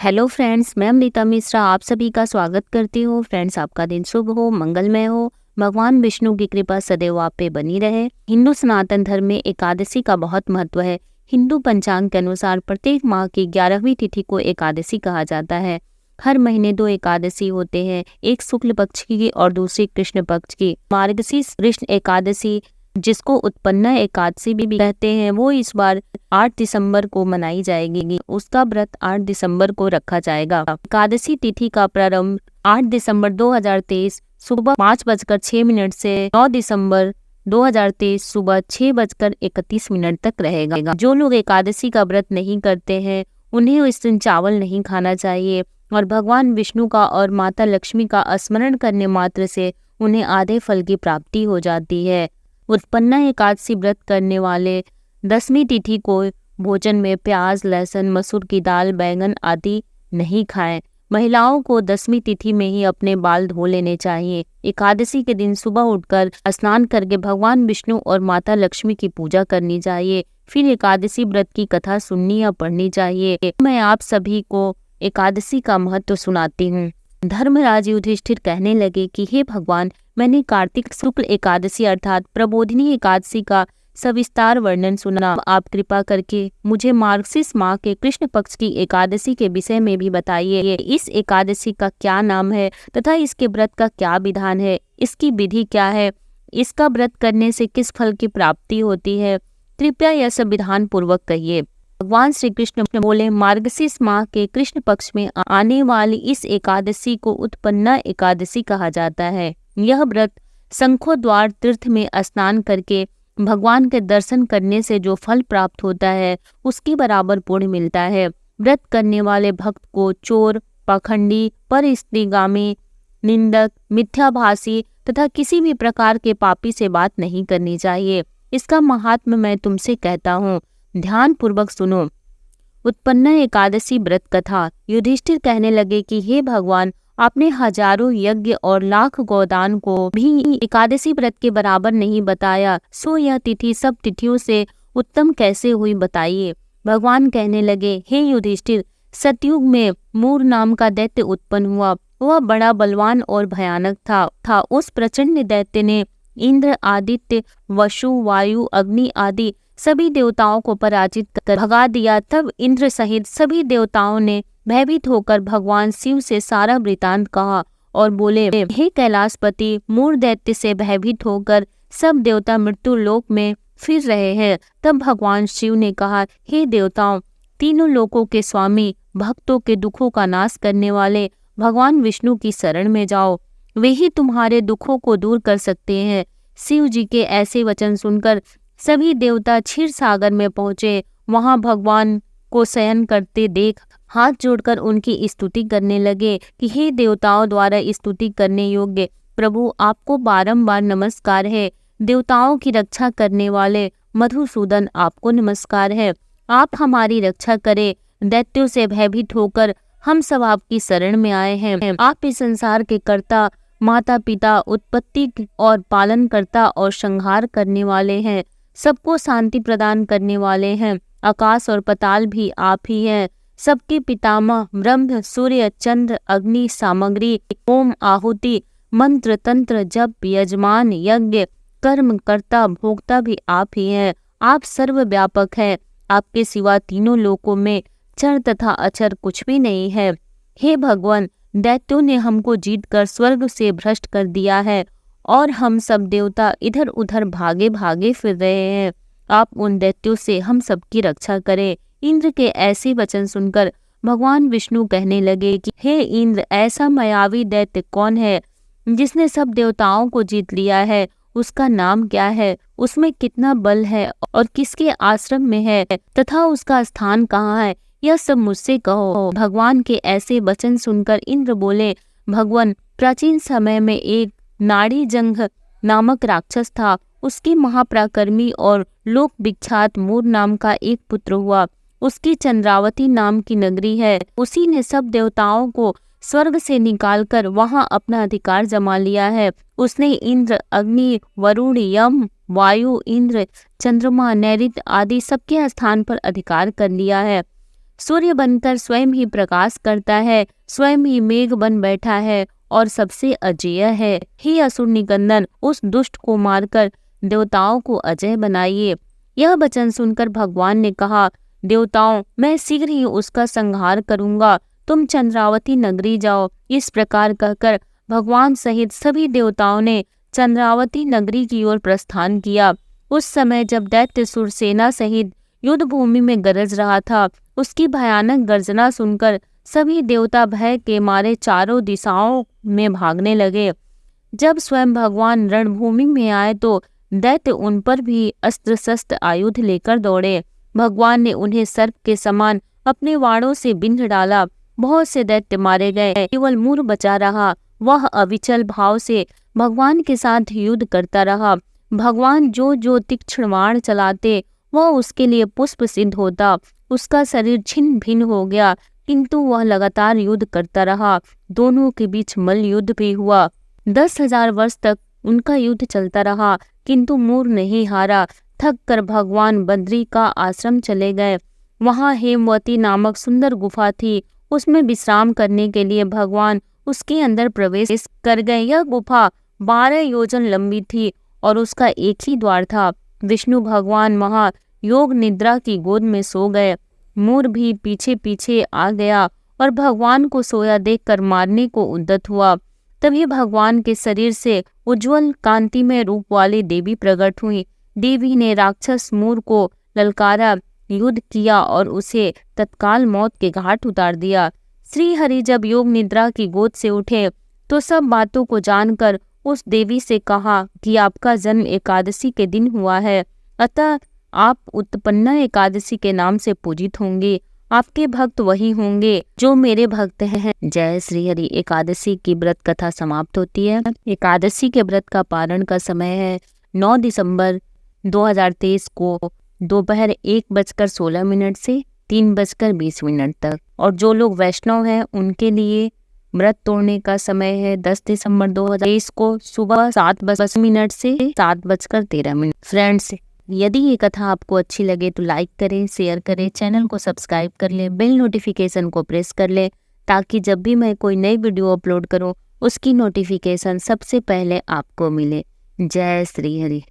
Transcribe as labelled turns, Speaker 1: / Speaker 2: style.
Speaker 1: Hello friends, मैं अमृता मिश्रा आप सभी का स्वागत करती हूँ। फ्रेंड्स, आपका दिन शुभ हो, मंगलमय हो। भगवान विष्णु की कृपा सदैव आप पे बनी रहे। हिंदू सनातन धर्म में एकादशी का बहुत महत्व है। हिंदू पंचांग के अनुसार प्रत्येक माह की 11वीं तिथि को एकादशी कहा जाता है। हर महीने 2 एकादशी होते हैं, एक शुक्ल पक्ष की और दूसरी कृष्ण पक्ष की। मार्गशीर्ष कृष्ण एकादशी, जिसको उत्पन्ना एकादशी भी कहते हैं, वो इस बार 8 दिसंबर को मनाई जाएगी। उसका व्रत 8 दिसंबर को रखा जाएगा। एकादशी तिथि का प्रारंभ 8 दिसंबर 2023 सुबह 5:06 से 9 दिसंबर 2023 सुबह 6:31 तक रहेगा। जो लोग एकादशी का व्रत नहीं करते हैं, उन्हें इस दिन चावल नहीं खाना चाहिए और भगवान विष्णु का और माता लक्ष्मी का स्मरण करने मात्र से उन्हें आधे फल की प्राप्ति हो जाती है। उत्पन्ना एकादशी व्रत करने वाले 10वीं तिथि को भोजन में प्याज, लहसुन, मसूर की दाल, बैंगन आदि नहीं खाएं। महिलाओं को 10वीं तिथि में ही अपने बाल धो लेने चाहिए। एकादशी के दिन सुबह उठकर स्नान करके भगवान विष्णु और माता लक्ष्मी की पूजा करनी चाहिए। फिर एकादशी व्रत की कथा सुननी या पढ़नी चाहिए। मैं आप सभी को एकादशी का महत्व सुनाती हूँ। धर्मराज युधिष्ठिर कहने लगे कि हे भगवान, मैंने कार्तिक शुक्ल एकादशी अर्थात प्रबोधिनी एकादशी का सविस्तार वर्णन सुना। आप कृपा करके मुझे मार्गशीर्ष माह के कृष्ण पक्ष की एकादशी के विषय में भी बताइए। इस एकादशी का क्या नाम है तथा इसके व्रत का क्या विधान है, इसकी विधि क्या है, इसका व्रत करने से किस फल की प्राप्ति होती है, कृपया यह सब विधान पूर्वक कहिए। भगवान श्री कृष्ण बोले, मार्गशीर्ष माह के कृष्ण पक्ष में आने वाली इस एकादशी को उत्पन्ना एकादशी कहा जाता है। यह व्रत शंखोद्वार तीर्थ में स्नान करके भगवान के दर्शन करने से जो फल प्राप्त होता है, उसके बराबर पुण्य मिलता है। व्रत करने वाले भक्त को चोर, पाखंडी, परस्त्रीगामी, निंदक, मिथ्याभाषी तथा किसी भी प्रकार के पापी से बात नहीं करनी चाहिए। इसका महात्म्य मैं तुमसे कहता हूँ, ध्यान पूर्वक सुनो। उत्पन्ना एकादशी व्रत कथा। युधिष्ठिर कहने लगे कि हे भगवान, आपने हजारों यज्ञ और लाख गोदान को भी एकादशी व्रत के बराबर नहीं बताया, सो यह तिथि सब तिथियों से उत्तम कैसे हुई, बताइए। भगवान कहने लगे, हे युधिष्ठिर, सतयुग में मूर नाम का दैत्य उत्पन्न हुआ। वह बड़ा बलवान और भयानक था। उस प्रचंड दैत्य ने इंद्र, आदित्य, वसु, वायु, अग्नि आदि सभी देवताओं को पराजित कर भगा दिया। तब इंद्र सहित सभी देवताओं ने भयभीत होकर भगवान शिव से सारा वृतांत कहा और बोले, हे कैलाशपति, मूर दैत्य से भयभीत होकर सब देवता मृत्यु लोक में फिर रहे हैं। तब भगवान शिव ने कहा, हे देवताओं, तीनों लोकों के स्वामी, भक्तों के दुखों का नाश करने वाले भगवान विष्णु की शरण में जाओ, वे ही तुम्हारे दुखों को दूर कर सकते हैं। शिव जी के ऐसे वचन सुनकर सभी देवता क्षीर सागर में पहुंचे। वहां भगवान को शयन करते देख हाथ जोड़कर उनकी स्तुति करने लगे कि हे देवताओं द्वारा स्तुति करने योग्य प्रभु, आपको बारंबार नमस्कार है। देवताओं की रक्षा करने वाले मधुसूदन, आपको नमस्कार है। आप हमारी रक्षा करें। दैत्यों से भयभीत होकर हम सब आपकी शरण में आए हैं। आप इस संसार के कर्ता, माता पिता, उत्पत्ति और पालन करता और संहार करने वाले हैं। सबको शांति प्रदान करने वाले हैं। आकाश और पाताल भी आप ही हैं। सबके पितामह ब्रह्म, सूर्य, चंद्र, अग्नि, सामग्री, होम, आहुति, मंत्र, तंत्र, जप, यजमान, यज्ञ, कर्म, कर्ता, भोक्ता भी आप ही हैं। आप सर्वव्यापक हैं। आपके सिवा तीनों लोकों में चर तथा अचर कुछ भी नहीं है। हे भगवान, दैत्यों ने हमको जीतकर स्वर्ग से भ्रष्ट कर दिया है और हम सब देवता इधर उधर भागे भागे फिर रहे हैं। आप उन दैत्यों से हम सबकी रक्षा करें। इंद्र के ऐसे वचन सुनकर भगवान विष्णु कहने लगे कि हे इंद्र, ऐसा मायावी दैत्य कौन है जिसने सब देवताओं को जीत लिया है? उसका नाम क्या है? उसमें कितना बल है और किसके आश्रम में है तथा उसका स्थान कहाँ है? यह सब मुझसे कहो। भगवान के ऐसे वचन सुनकर इंद्र बोले, भगवान, प्राचीन समय में एक नाड़ी जंघ नामक राक्षस था। उसकी महापराक्रमी और लोक विख्यात मूर नाम का एक पुत्र हुआ। उसकी चंद्रावती नाम की नगरी है। उसी ने सब देवताओं को स्वर्ग से निकालकर वहां अपना अधिकार जमा लिया है। उसने इंद्र, अग्नि, वरुण, यम, वायु, इंद्र, चंद्रमा, नैऋत्य आदि सबके स्थान पर अधिकार कर लिया है। सूर्य बनकर स्वयं ही प्रकाश करता है, स्वयं ही मेघ बन बैठा है और सबसे अजेय है। हे असुर निकंदन, उस दुष्ट को मारकर देवताओं को अजय बनाइए। यह वचन सुनकर भगवान ने कहा, देवताओं, मैं शीघ्र ही उसका संहार करूंगा, तुम चंद्रावती नगरी जाओ। इस प्रकार कहकर भगवान सहित सभी देवताओं ने चंद्रावती नगरी की ओर प्रस्थान किया। उस समय जब दैत्यसुर सेना सहित युद्ध भूमि में गरज रहा था, उसकी भयानक गर्जना सुनकर सभी देवता भय के मारे चारों दिशाओं में भागने लगे। जब स्वयं भगवान रणभूमि में आए तो दैत्य उन पर भी अस्त्र शस्त्र आयुध लेकर दौड़े। भगवान ने उन्हें सर्प के समान अपने वाणों से बिंध डाला। बहुत से दैत्य मारे गए, केवल मूर बचा रहा। वह अविचल भाव से भगवान के साथ युद्ध करता रहा। भगवान जो जो तीक्ष्ण बाण चलाते वह उसके लिए पुष्प सिद्ध होता। उसका शरीर छिन्न भिन्न हो गया, किंतु वह लगातार युद्ध करता रहा। दोनों के बीच मल्ल युद्ध भी हुआ। 10,000 वर्ष तक उनका युद्ध चलता रहा, किंतु मूर नहीं हारा। थक कर भगवान बद्री का आश्रम चले गए। वहां हेमवती नामक सुंदर गुफा थी। उसमें विश्राम करने के लिए भगवान उसके अंदर प्रवेश कर गए। यह गुफा 12 योजन लंबी थी और उसका एक ही द्वार था। विष्णु भगवान वहां योग निद्रा की गोद में सो गए। मूर भी पीछे पीछे आ गया और भगवान को सोया देखकर मारने को उद्यत हुआ। तभी भगवान के शरीर से उज्जवल कांतिमय रूप वाली देवी प्रकट हुई। देवी ने राक्षस मूर को ललकारा, युद्ध किया और उसे तत्काल मौत के घाट उतार दिया। श्री हरि जब योग निद्रा की गोद से उठे तो सब बातों को जानकर उस देवी से कहा कि आपका जन्म एकादशी के दिन हुआ है, अतः आप उत्पन्ना एकादशी के नाम से पूजित होंगे। आपके भक्त वही होंगे जो मेरे भक्त हैं। जय श्री हरि। एकादशी की व्रत कथा समाप्त होती है। एकादशी के व्रत का पारण का समय है 9 दिसंबर 2023 को दोपहर 1:16 से 3:20 तक। और जो लोग वैष्णव हैं उनके लिए व्रत तोड़ने का समय है 10 दिसंबर 2023 को सुबह 7:10 से 7:13। फ्रेंड्स, यदि ये कथा आपको अच्छी लगे तो लाइक करें, शेयर करें, चैनल को सब्सक्राइब कर लें, बेल नोटिफिकेशन को प्रेस कर लें, ताकि जब भी मैं कोई नई वीडियो अपलोड करूं उसकी नोटिफिकेशन सबसे पहले आपको मिले। जय श्री हरि।